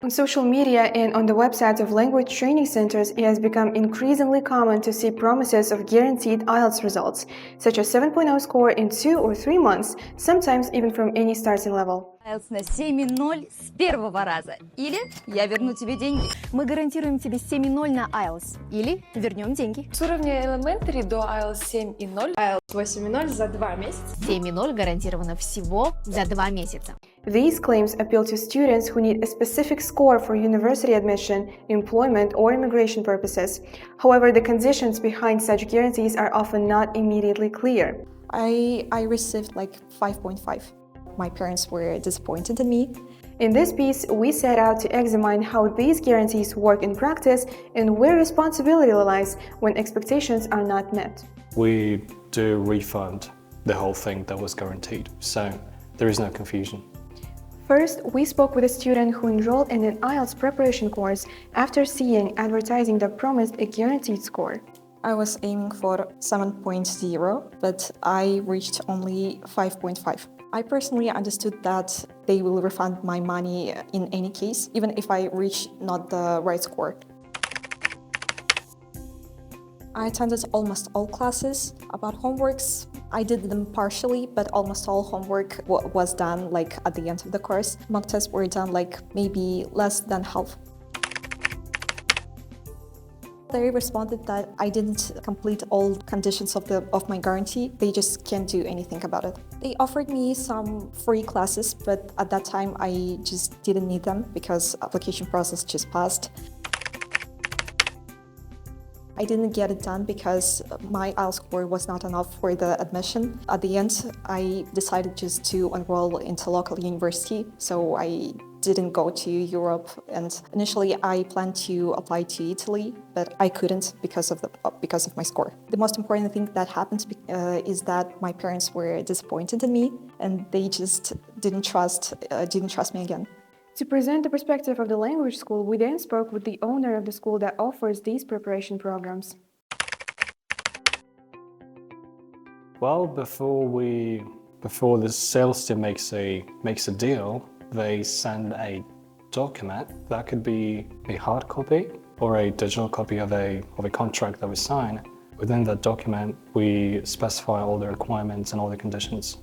On social media and on the websites of language training centers, it has become increasingly common to see promises of guaranteed IELTS results, such as 7.0 score in 2 or 3 months, sometimes even from any starting level. IELTS на 7.0 с первого раза. Или я верну тебе деньги. Мы гарантируем тебе 7.0 на IELTS. Или вернем деньги. С уровня Elementary до IELTS 7.0, IELTS 8.0 за 2 месяца. 7.0 гарантировано всего за 2 месяца. These claims appeal to students who need a specific score for university admission, employment, or immigration purposes. However, the conditions behind such guarantees are often not immediately clear. I received like 5.5. My parents were disappointed in me. In this piece, we set out to examine how these guarantees work in practice and where responsibility lies when expectations are not met. We do refund the whole thing that was guaranteed, so there is no confusion. First, we spoke with a student who enrolled in an IELTS preparation course after seeing advertising that promised a guaranteed score. I was aiming for 7.0, but I reached only 5.5. I personally understood that they will refund my money in any case, even if I reach not the right score. I attended almost all classes. About homeworks, I did them partially, but almost all homework was done like at the end of the course. Mock tests were done like maybe less than half. They responded that I didn't complete all conditions of my guarantee. They just can't do anything about it. They offered me some free classes, but at that time I just didn't need them because application process just passed. I didn't get it done because my IELTS score was not enough for the admission. At the end, I decided just to enroll into local university, so I didn't go to Europe. And initially, I planned to apply to Italy, but I couldn't because of my score. The most important thing that happened is that my parents were disappointed in me, and they just didn't trust me again. To present the perspective of the language school, we then spoke with the owner of the school that offers these preparation programs. Well, before the sales team makes a deal, they send a document. That could be a hard copy or a digital copy of a contract that we sign. Within that document, we specify all the requirements and all the conditions.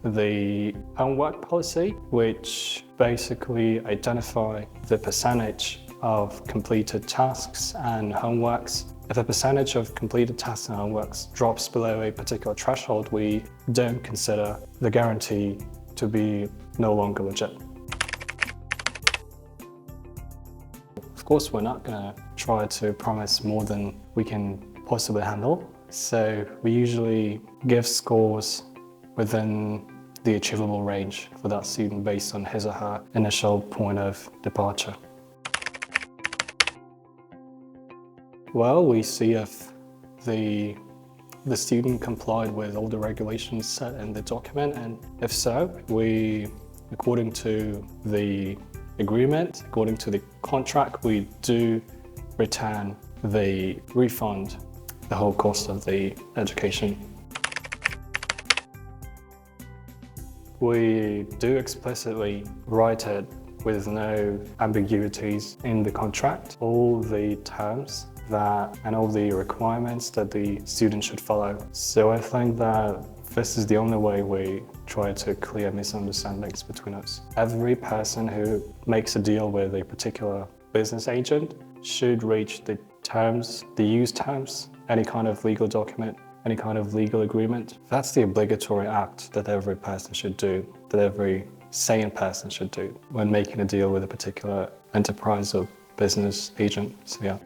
The homework policy, which basically identify the percentage of completed tasks and homeworks. If the percentage of completed tasks and homeworks drops below a particular threshold, we don't consider the guarantee to be no longer legit. Of course, we're not going to try to promise more than we can possibly handle, so we usually give scores within the achievable range for that student based on his or her initial point of departure. Well, we see if the student complied with all the regulations set in the document, and if so, we, according to the agreement, according to the contract, we do return the refund, the whole cost of the education. We do explicitly write it with no ambiguities in the contract, all the terms and all the requirements that the student should follow. So I think that this is the only way we try to clear misunderstandings between us. Every person who makes a deal with a particular business agent should reach the terms, the use terms, any kind of legal document, any kind of legal agreement. That's the obligatory act that every person should do, that every sane person should do when making a deal with a particular enterprise or business agent. So yeah.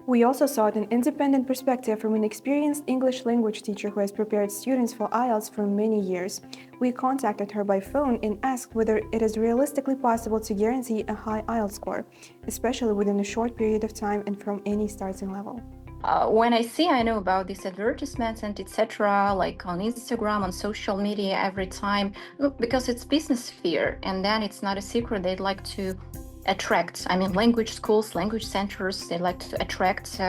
We also sought an independent perspective from an experienced English language teacher who has prepared students for IELTS for many years. We contacted her by phone and asked whether it is realistically possible to guarantee a high IELTS score, especially within a short period of time and from any starting level. When I know about these advertisements and etc., like on Instagram, on social media every time, because it's business sphere, and then it's not a secret, they'd like to attract, language schools, language centers, they like to attract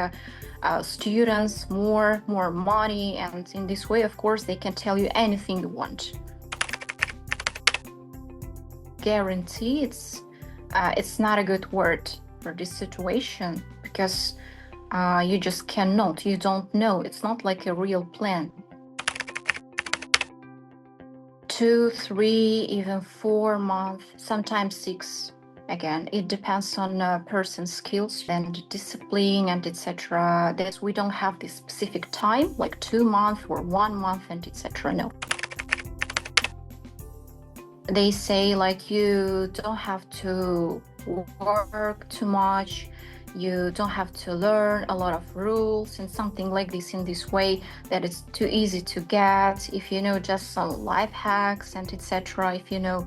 students, more money, and in this way, of course, they can tell you anything you want. guarantee, it's not a good word for this situation, because you just cannot, you don't know. It's not like a real plan. 2, 3, even 4 months, sometimes 6. Again, it depends on a person's skills and discipline and etc. That we don't have this specific time, like 2 months or 1 month and etc. No. They say like you don't have to work too much, you don't have to learn a lot of rules and something like this in this way, that it's too easy to get if you know just some life hacks and etc. If you know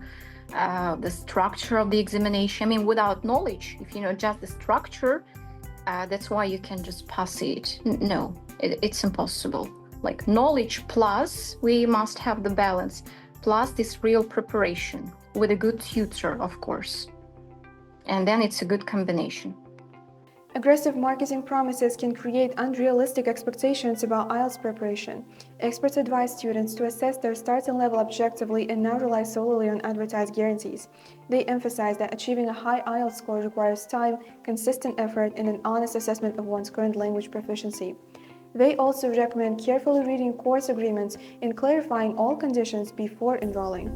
the structure of the examination. I mean, without knowledge, if you know just the structure, that's why you can just pass it. No, it's impossible. Like knowledge plus, we must have the balance, plus this real preparation with a good tutor, of course. And then it's a good combination. Aggressive marketing promises can create unrealistic expectations about IELTS preparation. Experts advise students to assess their starting level objectively and not rely solely on advertised guarantees. They emphasize that achieving a high IELTS score requires time, consistent effort, and an honest assessment of one's current language proficiency. They also recommend carefully reading course agreements and clarifying all conditions before enrolling.